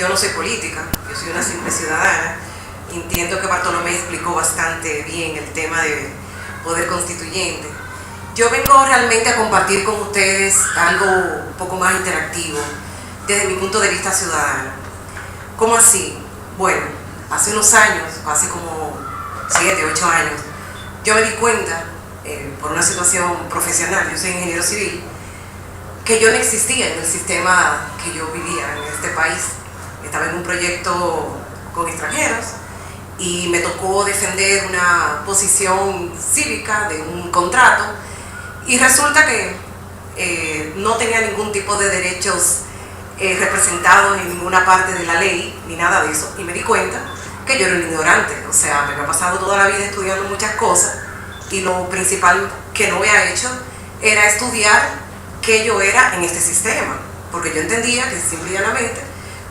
yo no soy política, yo soy una simple ciudadana. Entiendo que Bartolomé explicó bastante bien el tema de poder constituyente. Yo vengo realmente a compartir con ustedes algo un poco más interactivo desde mi punto de vista ciudadano. ¿Cómo así? Bueno, hace unos años, hace como 7, 8 años, yo me di cuenta, por una situación profesional, yo soy ingeniero civil, que yo no existía en el sistema que yo vivía en este país. Estaba en un proyecto con extranjeros y me tocó defender una posición cívica de un contrato y resulta que no tenía ningún tipo de derechos representados en ninguna parte de la ley ni nada de eso, y me di cuenta que yo era un ignorante. O sea, me había pasado toda la vida estudiando muchas cosas y lo principal que no había hecho era estudiar qué yo era en este sistema, porque yo entendía que simple y llanamente,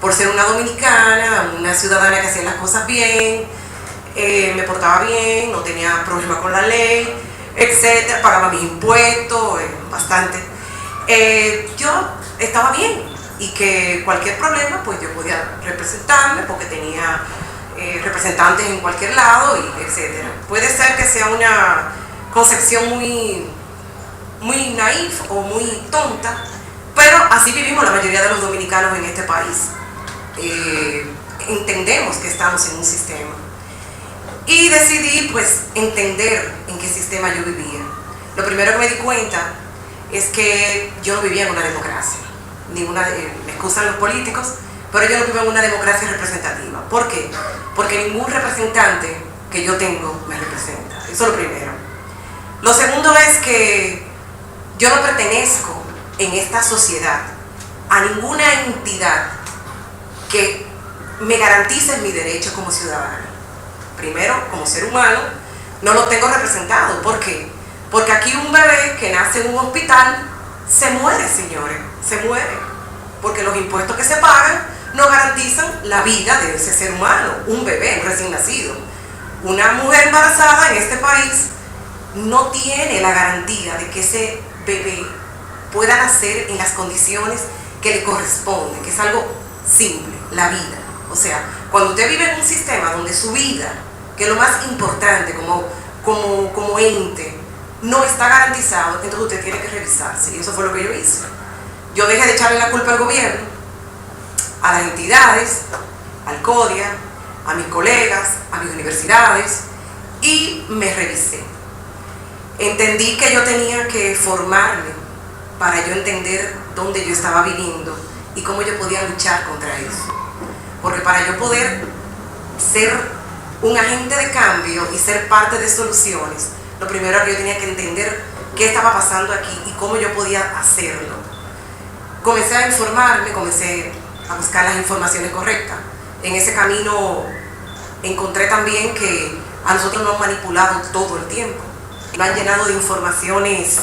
por ser una dominicana, una ciudadana que hacía las cosas bien, me portaba bien, no tenía problemas con la ley, etcétera, pagaba mis impuestos, bastante, yo estaba bien y que cualquier problema pues yo podía representarme porque tenía representantes en cualquier lado, y etcétera. Puede ser que sea una concepción muy naif o muy tonta, pero así vivimos la mayoría de los dominicanos en este país. Entendemos que estamos en un sistema y decidí pues entender en qué sistema yo vivía. Lo primero que me di cuenta es que yo no vivía en una democracia, me excusan los políticos, pero yo no vivo en una democracia representativa. ¿Por qué? Porque ningún representante que yo tengo me representa. Eso es lo primero. Lo segundo es que yo no pertenezco en esta sociedad a ninguna entidad que me garantice mi derecho como ciudadana. Primero, como ser humano, no lo tengo representado. ¿Por qué? Porque aquí un bebé que nace en un hospital se muere, señores, se muere. Porque los impuestos que se pagan no garantizan la vida de ese ser humano, un bebé recién nacido. Una mujer embarazada en este país no tiene la garantía de que ese bebé pueda nacer en las condiciones que le corresponden, que es algo simple, la vida. O sea, cuando usted vive en un sistema donde su vida, que es lo más importante como ente, no está garantizado, entonces usted tiene que revisarse, y eso fue lo que yo hice. Yo dejé de echarle la culpa al gobierno, a las entidades, al CODIA, a mis colegas, a mis universidades, y me revisé. Entendí que yo tenía que formarme para yo entender dónde yo estaba viviendo y cómo yo podía luchar contra eso. Porque para yo poder ser un agente de cambio y ser parte de soluciones, lo primero que yo tenía que entender qué estaba pasando aquí y cómo yo podía hacerlo. Comencé a informarme, comencé a buscar las informaciones correctas. En ese camino encontré también que a nosotros nos han manipulado todo el tiempo. Lo han llenado de informaciones,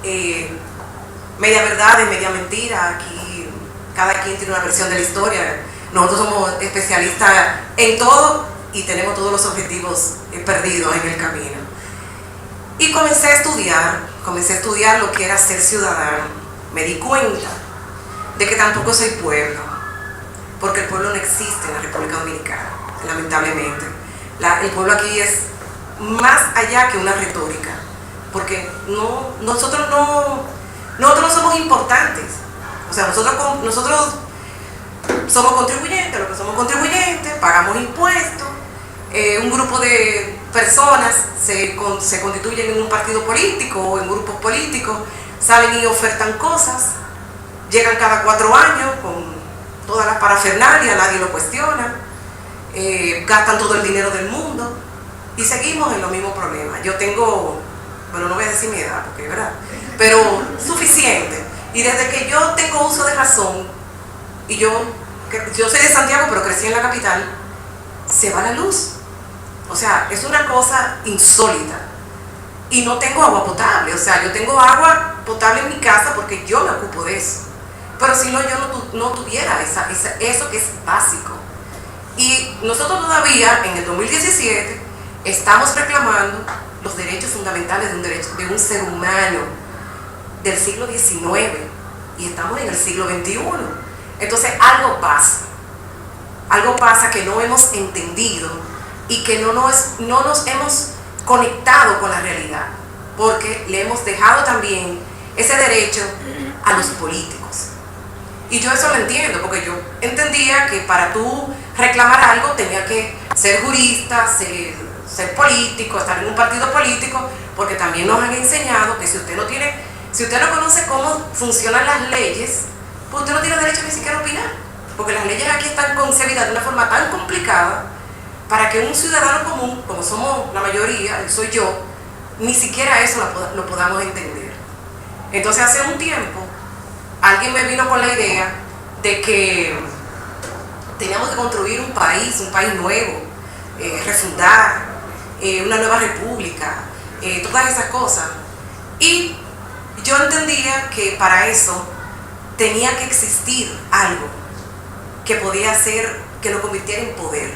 media verdades, media mentira. Aquí cada quien tiene una versión de la historia. Nosotros somos especialistas en todo y tenemos todos los objetivos perdidos en el camino. Y comencé a estudiar lo que era ser ciudadano. Me di cuenta de que tampoco soy pueblo, porque el pueblo no existe en la República Dominicana, lamentablemente. El pueblo aquí es más allá que una retórica, porque nosotros no somos importantes. O sea, nosotros somos contribuyentes, lo que somos contribuyentes, pagamos impuestos, un grupo de personas se constituyen en un partido político o en grupos políticos, salen y ofertan cosas, llegan cada 4 años con todas las parafernalias, nadie lo cuestiona, gastan todo el dinero del mundo y seguimos en los mismos problemas. Yo tengo, bueno, no voy a decir mi edad porque es verdad, pero suficiente, y desde que yo tengo uso de razón, y yo soy de Santiago pero crecí en la capital, se va la luz. O sea, es una cosa insólita. Y no tengo agua potable. O sea, yo tengo agua potable en mi casa porque yo me ocupo de eso. Pero si no, yo no tuviera eso que es básico. Y nosotros todavía, en el 2017, estamos reclamando los derechos fundamentales de un ser humano del siglo XIX. Y estamos en el siglo XXI. Entonces, algo pasa. algo pasa que no hemos entendido y que no nos hemos conectado con la realidad, porque le hemos dejado también ese derecho a los políticos. Y yo eso lo entiendo, porque yo entendía que para tú reclamar algo tenía que ser jurista, ser político, estar en un partido político, porque también nos han enseñado que si usted no conoce cómo funcionan las leyes, pues usted no tiene derecho ni siquiera a opinar, porque las leyes aquí están concebidas de una forma tan complicada para que un ciudadano común, como somos la mayoría, soy yo, ni siquiera eso lo podamos entender. Entonces hace un tiempo alguien me vino con la idea de que teníamos que construir un país nuevo, refundar una nueva república, todas esas cosas. Y yo entendía que para eso tenía que existir algo que podía hacer que nos convirtiera en poder,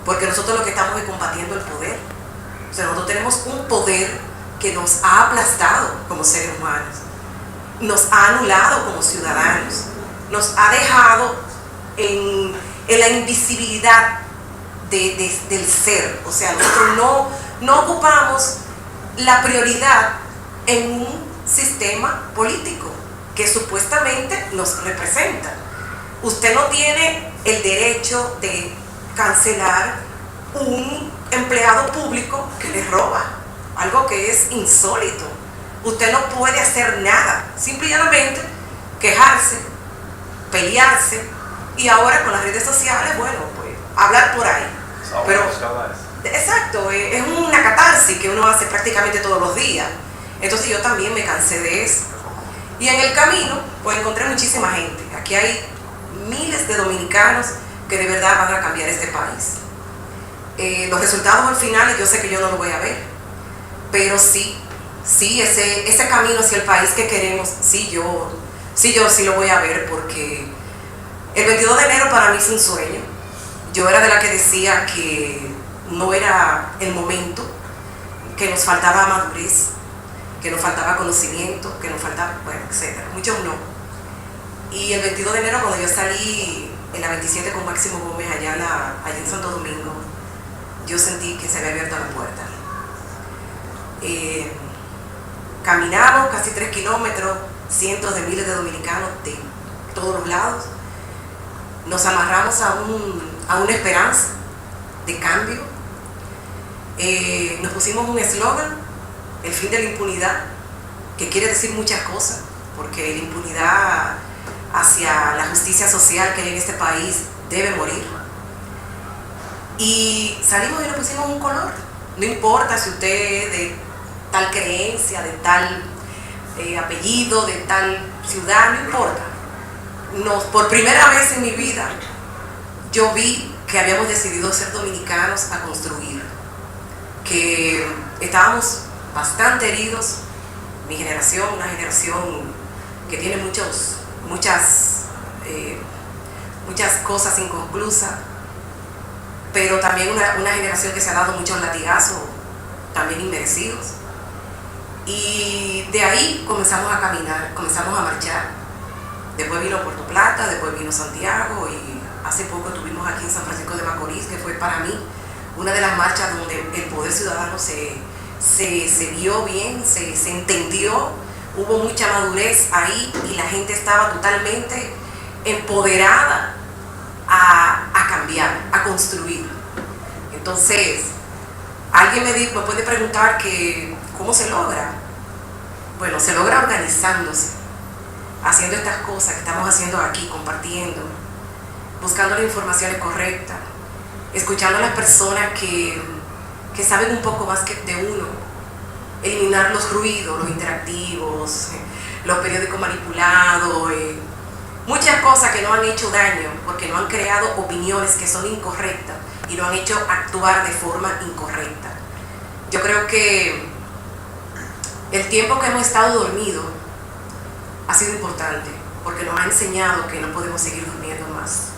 porque nosotros lo que estamos es combatiendo el poder. O sea, nosotros tenemos un poder que nos ha aplastado como seres humanos, nos ha anulado como ciudadanos, nos ha dejado en la invisibilidad del ser. O sea, nosotros no ocupamos la prioridad en un sistema político que supuestamente nos representa. Usted no tiene el derecho de cancelar un empleado público que le roba, algo que es insólito. Usted no puede hacer nada, simple y llanamente quejarse, pelearse, y ahora con las redes sociales, bueno, pues hablar por ahí. Pero, exacto, es una catarsis que uno hace prácticamente todos los días. Entonces yo también me cansé de eso. Y en el camino, pues encontré muchísima gente. Aquí hay miles de dominicanos que de verdad van a cambiar este país. Los resultados al final yo sé que yo no lo voy a ver, pero sí, ese camino hacia el país que queremos, yo lo voy a ver, porque el 22 de enero para mí fue un sueño. Yo era de la que decía que no era el momento, que nos faltaba madurez, que nos faltaba conocimiento, que nos faltaba, bueno, etcétera, muchos no. Y el 22 de enero, cuando yo salí en la 27 con Máximo Gómez allá en Santo Domingo, yo sentí que se había abierto la puerta. Caminamos casi 3 kilómetros, cientos de miles de dominicanos de todos los lados. Nos amarramos a una esperanza de cambio. Nos pusimos un eslogan, el fin de la impunidad, que quiere decir muchas cosas, porque la impunidad hacia la justicia social que hay en este país debe morir. Y salimos y nos pusimos un color. No importa si usted es de tal creencia, de tal apellido, de tal ciudad, no importa. Por primera vez en mi vida yo vi que habíamos decidido ser dominicanos a construir, que estábamos bastante heridos. Mi generación, una generación que tiene muchas cosas inconclusas, pero también una generación que se ha dado muchos latigazos, también inmerecidos. Y de ahí comenzamos a caminar, comenzamos a marchar. Después vino Puerto Plata, después vino Santiago, y hace poco estuvimos aquí en San Francisco de Macorís, que fue para mí una de las marchas donde el poder ciudadano se vio bien, se entendió, hubo mucha madurez ahí y la gente estaba totalmente empoderada a cambiar, a construir. Entonces, alguien me puede preguntar que ¿cómo se logra? Bueno, se logra organizándose, haciendo estas cosas que estamos haciendo aquí, compartiendo, buscando las informaciones correctas, escuchando a las personas que saben un poco más que de uno, eliminar los ruidos, los interactivos, los periódicos manipulados, muchas cosas que no han hecho daño, porque no han creado opiniones que son incorrectas y lo han hecho actuar de forma incorrecta. Yo creo que el tiempo que hemos estado dormidos ha sido importante, porque nos ha enseñado que no podemos seguir durmiendo más,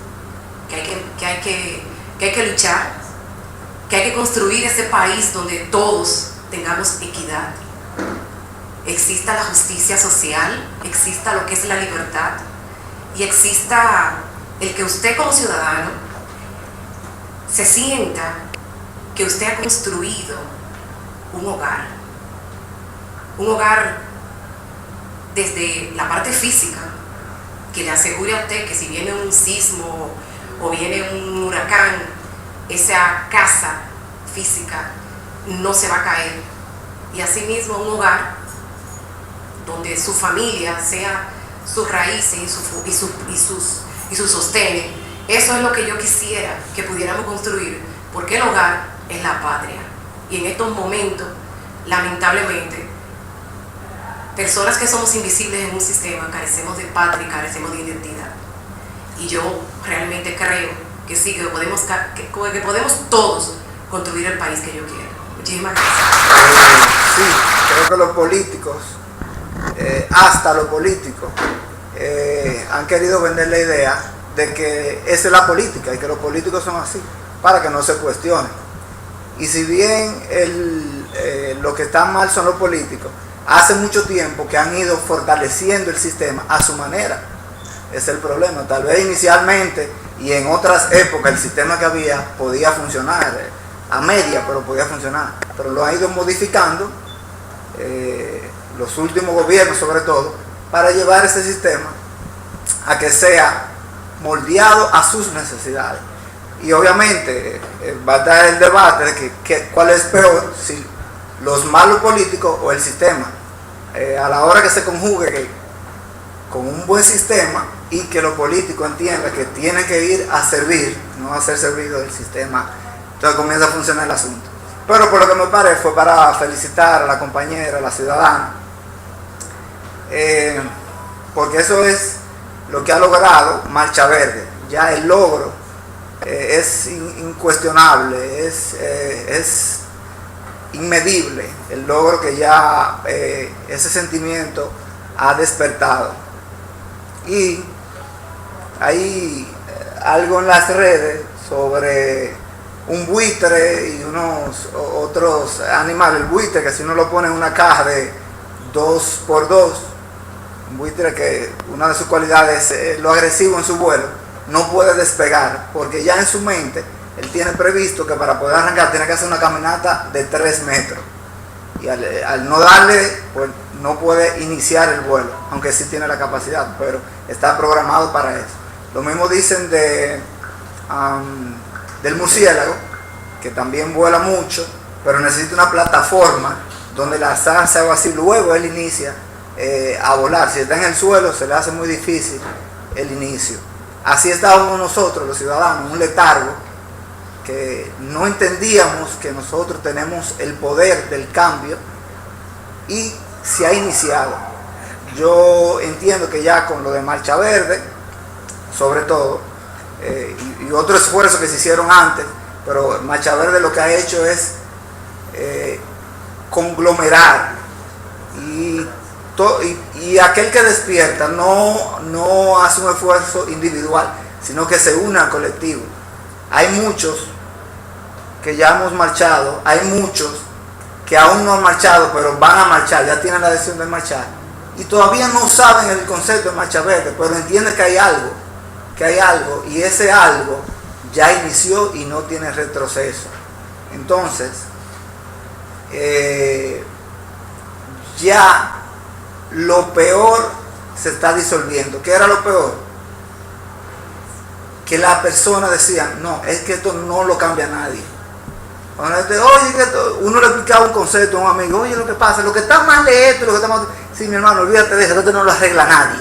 que hay que luchar, que hay que construir ese país donde todos tengamos equidad, exista la justicia social, exista lo que es la libertad y exista el que usted como ciudadano se sienta que usted ha construido un hogar desde la parte física, que le asegure a usted que si viene un sismo o viene un huracán, esa casa física no se va a caer, y asimismo un hogar donde su familia sea sus raíces y su sostén. Eso es lo que yo quisiera que pudiéramos construir, porque el hogar es la patria, y en estos momentos, lamentablemente, personas que somos invisibles en un sistema carecemos de patria y carecemos de identidad. Y yo realmente creo que sí, que podemos todos construir el país que yo quiero. Muchísimas gracias. Sí, creo que los políticos, hasta los políticos, han querido vender la idea de que esa es la política y que los políticos son así, para que no se cuestionen. Y si bien lo que está mal son los políticos, hace mucho tiempo que han ido fortaleciendo el sistema a su manera. Ese es el problema. Tal vez inicialmente y en otras épocas el sistema que había podía funcionar a media, pero podía funcionar. Pero lo han ido modificando, los últimos gobiernos sobre todo, para llevar ese sistema a que sea moldeado a sus necesidades. Y obviamente va a estar el debate de cuál es peor, si los malos políticos o el sistema. A la hora que se conjugue con un buen sistema y que los políticos entiendan que tienen que ir a servir, no a ser servidos del sistema, entonces comienza a funcionar el asunto. Pero por lo que me parece fue para felicitar a la compañera, a la ciudadana, porque eso es lo que ha logrado Marcha Verde. Ya el logro es incuestionable, es inmedible el logro que ya ese sentimiento ha despertado. Y hay algo en las redes sobre un buitre y unos otros animales. El buitre, que si uno lo pone en una caja de 2x2, un buitre que una de sus cualidades es lo agresivo en su vuelo, no puede despegar, porque ya en su mente él tiene previsto que para poder arrancar tiene que hacer una caminata de 3 metros. Y al no darle, pues no puede iniciar el vuelo, aunque sí tiene la capacidad, pero está programado para eso. Lo mismo dicen del murciélago, que también vuela mucho, pero necesita una plataforma donde la lanzarse algo así, luego él inicia a volar. Si está en el suelo se le hace muy difícil el inicio. Así estábamos nosotros, los ciudadanos, un letargo, que no entendíamos que nosotros tenemos el poder del cambio, y se ha iniciado. Yo entiendo que ya con lo de Marcha Verde, sobre todo, y otro esfuerzo que se hicieron antes, pero Marcha Verde lo que ha hecho es conglomerar, y aquel que despierta no hace un esfuerzo individual, sino que se une al colectivo. Hay muchos que ya hemos marchado, hay muchos que aún no han marchado, pero van a marchar, ya tienen la decisión de marchar, y todavía no saben el concepto de Marcha Verde, pero entienden que hay algo, y ese algo ya inició y no tiene retroceso. Entonces, ya lo peor se está disolviendo. ¿Qué era lo peor? Que las personas decían, no, es que esto no lo cambia nadie. Oye, uno le explicaba un concepto a un amigo, oye, lo que pasa, lo que está mal de esto, lo que está mal. Sí, mi hermano, olvídate de eso, esto no lo arregla nadie.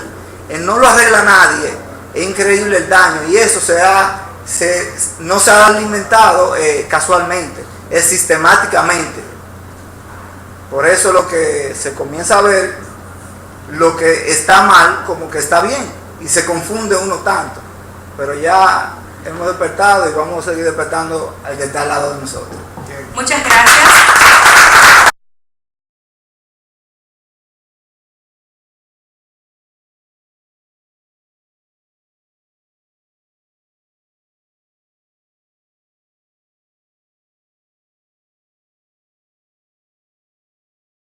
Él no lo arregla nadie. Es increíble el daño, y eso no se ha alimentado casualmente, es sistemáticamente. Por eso lo que se comienza a ver, lo que está mal como que está bien, y se confunde uno tanto. Pero ya hemos despertado y vamos a seguir despertando al que está al lado de nosotros. Muchas gracias.